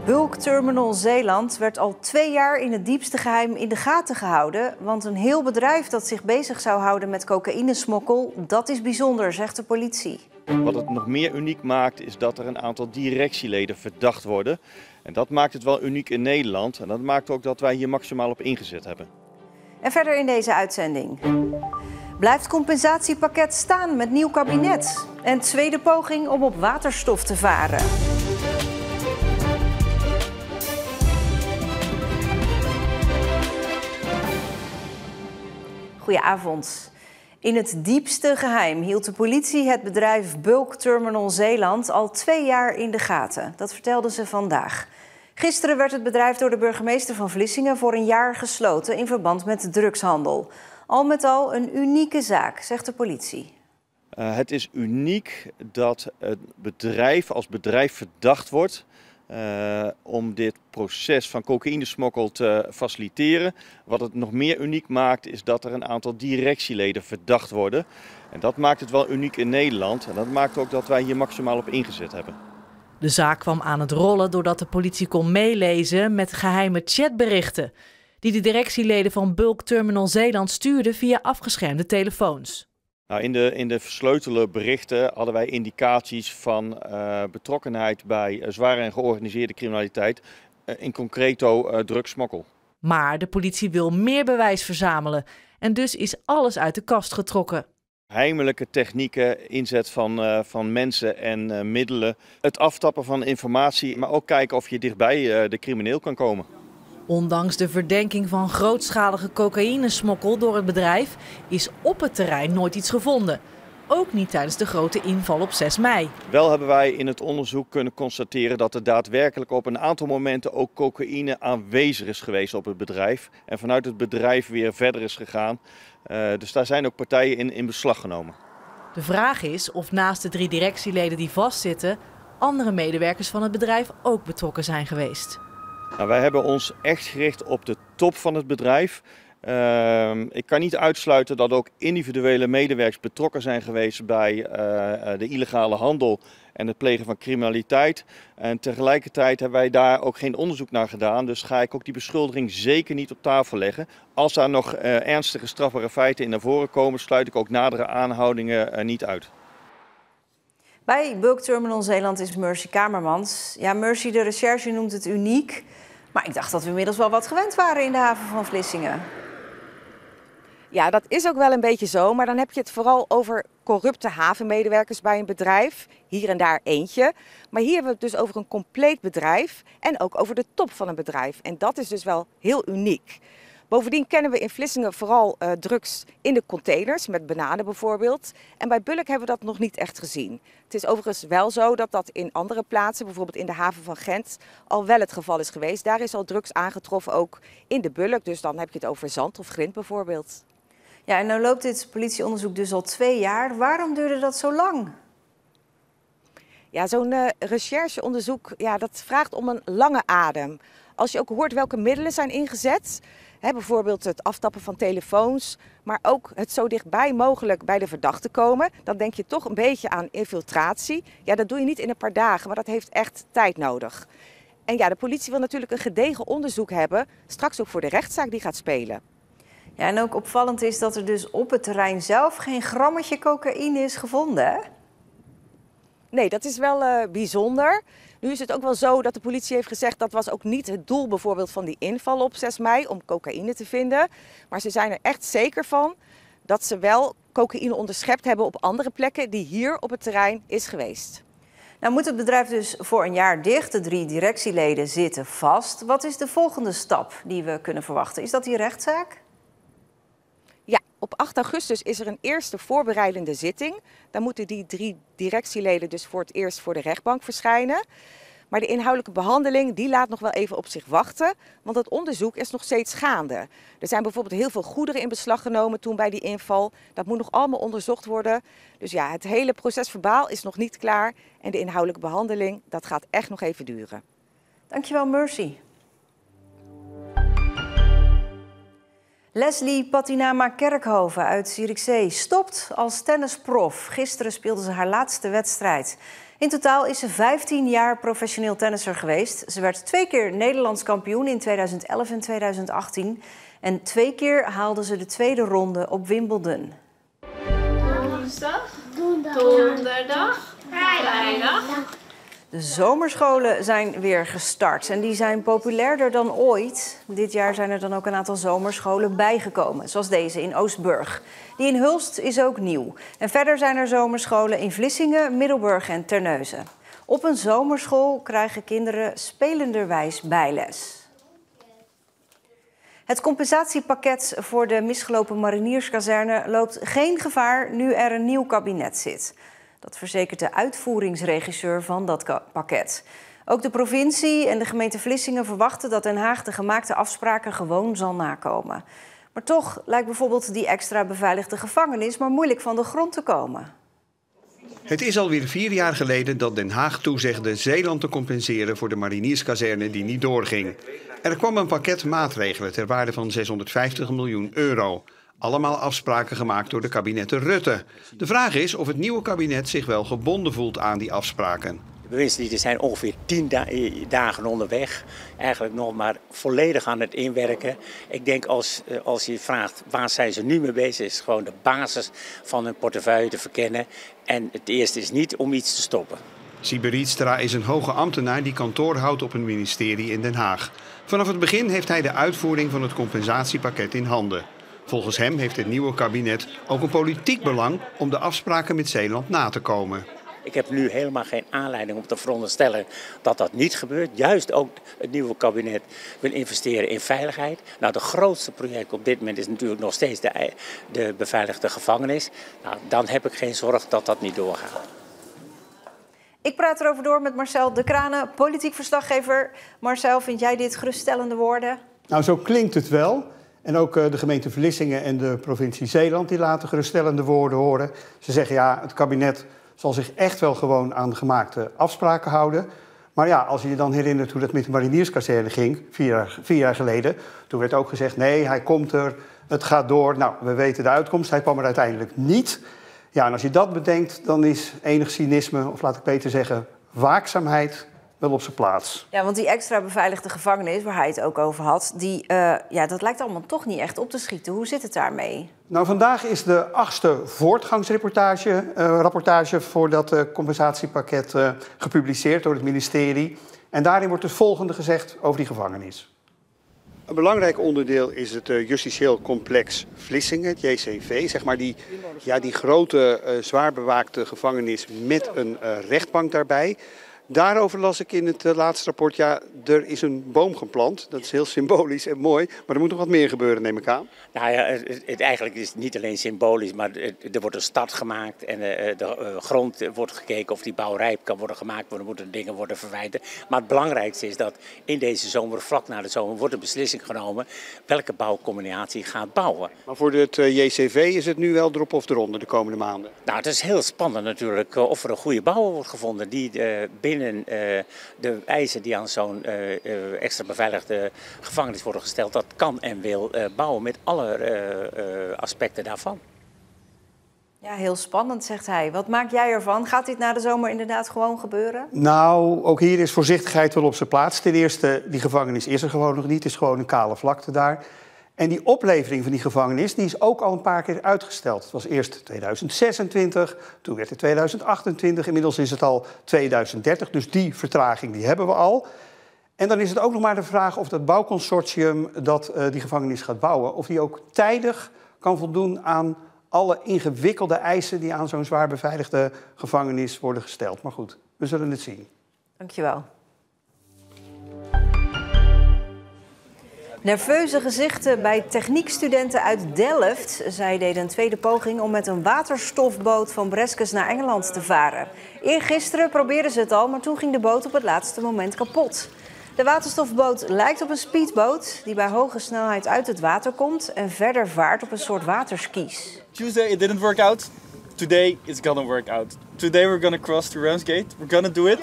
Bulkterminal Zeeland werd al 2 jaar in het diepste geheim in de gaten gehouden. Want een heel bedrijf dat zich bezig zou houden met cocaïnesmokkel, dat is bijzonder, zegt de politie. Wat het nog meer uniek maakt is dat er een aantal directieleden verdacht worden. En dat maakt het wel uniek in Nederland. En dat maakt ook dat wij hier maximaal op ingezet hebben. En verder in deze uitzending. Blijft compensatiepakket staan met nieuw kabinet? En tweede poging om op waterstof te varen. Goedenavond. In het diepste geheim hield de politie het bedrijf Bulkterminal Zeeland al 2 jaar in de gaten. Dat vertelden ze vandaag. Gisteren werd het bedrijf door de burgemeester van Vlissingen voor 1 jaar gesloten in verband met drugshandel. Al met al een unieke zaak, zegt de politie. Het is uniek dat het bedrijf als bedrijf verdacht wordt om dit proces van cocaïnesmokkel te faciliteren. Wat het nog meer uniek maakt is dat er een aantal directieleden verdacht worden. En dat maakt het wel uniek in Nederland. En dat maakt ook dat wij hier maximaal op ingezet hebben. De zaak kwam aan het rollen doordat de politie kon meelezen met geheime chatberichten die de directieleden van Bulkterminal Zeeland stuurden via afgeschermde telefoons. Nou, in de versleutelde berichten hadden wij indicaties van betrokkenheid bij zware en georganiseerde criminaliteit, in concreto drugsmokkel. Maar de politie wil meer bewijs verzamelen en dus is alles uit de kast getrokken. Heimelijke technieken, inzet van mensen en middelen, het aftappen van informatie, maar ook kijken of je dichtbij de crimineel kan komen. Ondanks de verdenking van grootschalige cocaïnesmokkel door het bedrijf is op het terrein nooit iets gevonden. Ook niet tijdens de grote inval op 6 mei. Wel hebben wij in het onderzoek kunnen constateren dat er daadwerkelijk op een aantal momenten ook cocaïne aanwezig is geweest op het bedrijf. En vanuit het bedrijf weer verder is gegaan. Dus daar zijn ook partijen in beslag genomen. De vraag is of naast de 3 directieleden die vastzitten, andere medewerkers van het bedrijf ook betrokken zijn geweest. Nou, wij hebben ons echt gericht op de top van het bedrijf. Ik kan niet uitsluiten dat ook individuele medewerkers betrokken zijn geweest bij de illegale handel en het plegen van criminaliteit. En tegelijkertijd hebben wij daar ook geen onderzoek naar gedaan. Dus ga ik ook die beschuldiging zeker niet op tafel leggen. Als daar nog ernstige strafbare feiten in naar voren komen, sluit ik ook nadere aanhoudingen niet uit. Bij Bulkterminal Zeeland is Mercy Kamermans. Ja, Mercy, de recherche noemt het uniek. Maar ik dacht dat we inmiddels wel wat gewend waren in de haven van Vlissingen. Ja, dat is ook wel een beetje zo. Maar dan heb je het vooral over corrupte havenmedewerkers bij een bedrijf. Hier en daar eentje. Maar hier hebben we het dus over een compleet bedrijf. En ook over de top van een bedrijf. En dat is dus wel heel uniek. Bovendien kennen we in Vlissingen vooral drugs in de containers, met bananen bijvoorbeeld. En bij Bulk hebben we dat nog niet echt gezien. Het is overigens wel zo dat dat in andere plaatsen, bijvoorbeeld in de haven van Gent, al wel het geval is geweest. Daar is al drugs aangetroffen, ook in de Bulk. Dus dan heb je het over zand of grind bijvoorbeeld. Ja, en nou loopt dit politieonderzoek dus al 2 jaar. Waarom duurde dat zo lang? Ja, zo'n rechercheonderzoek, ja, dat vraagt om een lange adem. Als je ook hoort welke middelen zijn ingezet, bijvoorbeeld het aftappen van telefoons, maar ook het zo dichtbij mogelijk bij de verdachte komen, dan denk je toch een beetje aan infiltratie. Ja, dat doe je niet in een paar dagen, maar dat heeft echt tijd nodig. En ja, de politie wil natuurlijk een gedegen onderzoek hebben, straks ook voor de rechtszaak die gaat spelen. Ja, en ook opvallend is dat er dus op het terrein zelf geen grammetje cocaïne is gevonden, hè? Nee, dat is wel bijzonder. Nu is het ook wel zo dat de politie heeft gezegd dat was ook niet het doel bijvoorbeeld van die inval op 6 mei om cocaïne te vinden. Maar ze zijn er echt zeker van dat ze wel cocaïne onderschept hebben op andere plekken die hier op het terrein is geweest. Nou moet het bedrijf dus voor 1 jaar dicht. De 3 directieleden zitten vast. Wat is de volgende stap die we kunnen verwachten? Is dat die rechtszaak? Ja, op 8 augustus is er een eerste voorbereidende zitting. Dan moeten die 3 directieleden dus voor het eerst voor de rechtbank verschijnen. Maar de inhoudelijke behandeling die laat nog wel even op zich wachten, want het onderzoek is nog steeds gaande. Er zijn bijvoorbeeld heel veel goederen in beslag genomen toen bij die inval. Dat moet nog allemaal onderzocht worden. Dus ja, het hele proces-verbaal is nog niet klaar en de inhoudelijke behandeling, dat gaat echt nog even duren. Dankjewel, Mercy. Leslie Patinama Kerkhoven uit Zierikzee stopt als tennisprof. Gisteren speelde ze haar laatste wedstrijd. In totaal is ze 15 jaar professioneel tennisser geweest. Ze werd 2 keer Nederlands kampioen in 2011 en 2018. En 2 keer haalde ze de tweede ronde op Wimbledon. Woensdag, donderdag, vrijdag. De zomerscholen zijn weer gestart en die zijn populairder dan ooit. Dit jaar zijn er dan ook een aantal zomerscholen bijgekomen, zoals deze in Oostburg. Die in Hulst is ook nieuw. En verder zijn er zomerscholen in Vlissingen, Middelburg en Terneuzen. Op een zomerschool krijgen kinderen spelenderwijs bijles. Het compensatiepakket voor de misgelopen marinierskazerne loopt geen gevaar nu er een nieuw kabinet zit. Dat verzekert de uitvoeringsregisseur van dat pakket. Ook de provincie en de gemeente Vlissingen verwachten dat Den Haag de gemaakte afspraken gewoon zal nakomen. Maar toch lijkt bijvoorbeeld die extra beveiligde gevangenis maar moeilijk van de grond te komen. Het is alweer 4 jaar geleden dat Den Haag toezegde Zeeland te compenseren voor de marinierskazerne die niet doorging. Er kwam een pakket maatregelen ter waarde van 650 miljoen euro. Allemaal afspraken gemaakt door de kabinetten Rutte. De vraag is of het nieuwe kabinet zich wel gebonden voelt aan die afspraken. De bewindslieden zijn ongeveer 10 dagen onderweg. Eigenlijk nog maar volledig aan het inwerken. Ik denk als je vraagt waar zijn ze nu mee bezig, is gewoon de basis van hun portefeuille te verkennen. En het eerste is niet om iets te stoppen. Siebe Rietstra is een hoge ambtenaar die kantoor houdt op een ministerie in Den Haag. Vanaf het begin heeft hij de uitvoering van het compensatiepakket in handen. Volgens hem heeft het nieuwe kabinet ook een politiek belang om de afspraken met Zeeland na te komen. Ik heb nu helemaal geen aanleiding om te veronderstellen dat dat niet gebeurt. Juist ook het nieuwe kabinet wil investeren in veiligheid. Nou, de grootste project op dit moment is natuurlijk nog steeds de beveiligde gevangenis. Nou, dan heb ik geen zorg dat dat niet doorgaat. Ik praat erover door met Marcel de Kranen, politiek verslaggever. Marcel, vind jij dit geruststellende woorden? Nou, zo klinkt het wel. En ook de gemeente Vlissingen en de provincie Zeeland die laten geruststellende woorden horen. Ze zeggen ja, het kabinet zal zich echt wel gewoon aan gemaakte afspraken houden. Maar ja, als je je dan herinnert hoe dat met de marinierskazerne ging, 4 jaar geleden. Toen werd ook gezegd nee, hij komt er, het gaat door. Nou, we weten de uitkomst, hij kwam er uiteindelijk niet. Ja, en als je dat bedenkt, dan is enig cynisme, of laat ik beter zeggen, waakzaamheid wel op zijn plaats. Ja, want die extra beveiligde gevangenis, waar hij het ook over had, dat lijkt allemaal toch niet echt op te schieten. Hoe zit het daarmee? Nou, vandaag is de 8e voortgangsrapportage voor dat compensatiepakket gepubliceerd door het ministerie. En daarin wordt het volgende gezegd over die gevangenis. Een belangrijk onderdeel is het justitieel complex Vlissingen, het JCV. Zeg maar die grote, zwaar bewaakte gevangenis met een rechtbank daarbij. Daarover las ik in het laatste rapport, ja, er is een boom geplant. Dat is heel symbolisch en mooi, maar er moet nog wat meer gebeuren, neem ik aan. Nou ja, eigenlijk is het niet alleen symbolisch, maar er wordt een stad gemaakt en de grond wordt gekeken of die bouw rijp kan worden gemaakt. Er moeten dingen worden verwijderd. Maar het belangrijkste is dat in deze zomer, vlak na de zomer, wordt een beslissing genomen welke bouwcombinatie gaat bouwen. Maar voor het JCV is het nu wel erop of eronder de komende maanden? Nou, het is heel spannend natuurlijk of er een goede bouwer wordt gevonden die binnen de eisen die aan zo'n extra beveiligde gevangenis worden gesteld, dat kan en wil bouwen met alle aspecten daarvan. Ja, heel spannend, zegt hij. Wat maak jij ervan? Gaat dit na de zomer inderdaad gewoon gebeuren? Nou, ook hier is voorzichtigheid wel op zijn plaats. Ten eerste, die gevangenis is er gewoon nog niet. Het is gewoon een kale vlakte daar. En die oplevering van die gevangenis die is ook al een paar keer uitgesteld. Het was eerst 2026, toen werd het 2028. Inmiddels is het al 2030, dus die vertraging die hebben we al. En dan is het ook nog maar de vraag of dat bouwconsortium dat die gevangenis gaat bouwen, of die ook tijdig kan voldoen aan alle ingewikkelde eisen die aan zo'n zwaar beveiligde gevangenis worden gesteld. Maar goed, we zullen het zien. Dankjewel. Nerveuze gezichten bij techniekstudenten uit Delft. Zij deden een tweede poging om met een waterstofboot van Breskes naar Engeland te varen. Eergisteren probeerden ze het al, maar toen ging de boot op het laatste moment kapot. De waterstofboot lijkt op een speedboot die bij hoge snelheid uit het water komt en verder vaart op een soort waterskis. Tuesday it didn't work out. Today it's gonna work out. Today we're gonna cross to Ramsgate. We're gonna do it.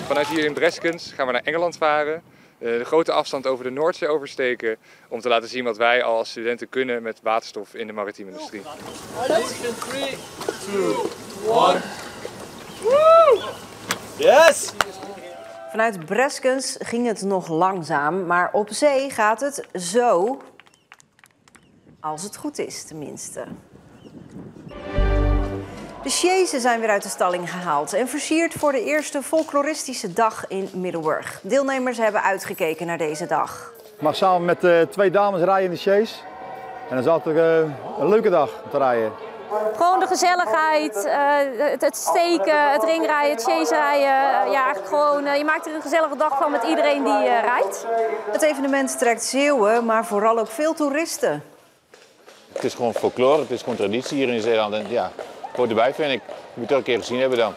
Vanuit hier in Breskens gaan we naar Engeland varen. De grote afstand over de Noordzee oversteken. Om te laten zien wat wij als studenten kunnen met waterstof in de maritieme industrie. 1. Yes! Vanuit Breskens ging het nog langzaam, maar op zee gaat het zo. Als het goed is, tenminste. De sjezen zijn weer uit de stalling gehaald en versierd voor de eerste folkloristische dag in Middelburg. Deelnemers hebben uitgekeken naar deze dag. Ik mag samen met 2 dames rijden in de sjees. En dat is altijd een leuke dag om te rijden. Gewoon de gezelligheid, het steken, het ringrijden, het chaserijden. Ja, eigenlijk gewoon, je maakt er een gezellige dag van met iedereen die rijdt. Het evenement trekt Zeeuwen, maar vooral ook veel toeristen. Het is gewoon folklore, het is gewoon traditie hier in Zeeland. En ja, hoort erbij vind ik. Je moet het een keer gezien hebben dan.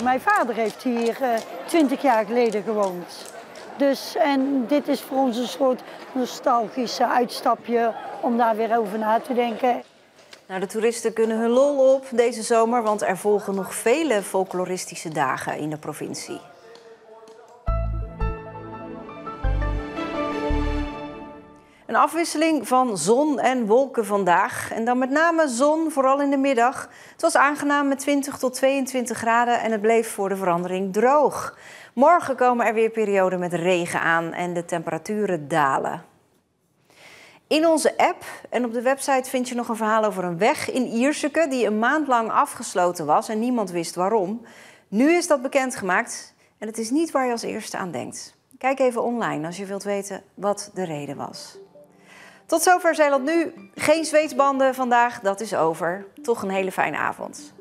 Mijn vader heeft hier 20 jaar geleden gewoond. Dus, en dit is voor ons een soort nostalgisch uitstapje om daar weer over na te denken. Nou, de toeristen kunnen hun lol op deze zomer, want er volgen nog vele folkloristische dagen in de provincie. Een afwisseling van zon en wolken vandaag. En dan met name zon, vooral in de middag. Het was aangenaam met 20 tot 22 graden en het bleef voor de verandering droog. Morgen komen er weer perioden met regen aan en de temperaturen dalen. In onze app en op de website vind je nog een verhaal over een weg in Ierseke die een maand lang afgesloten was en niemand wist waarom. Nu is dat bekendgemaakt en het is niet waar je als eerste aan denkt. Kijk even online als je wilt weten wat de reden was. Tot zover Zeeland Nu. Geen zweetbanden vandaag, dat is over. Toch een hele fijne avond.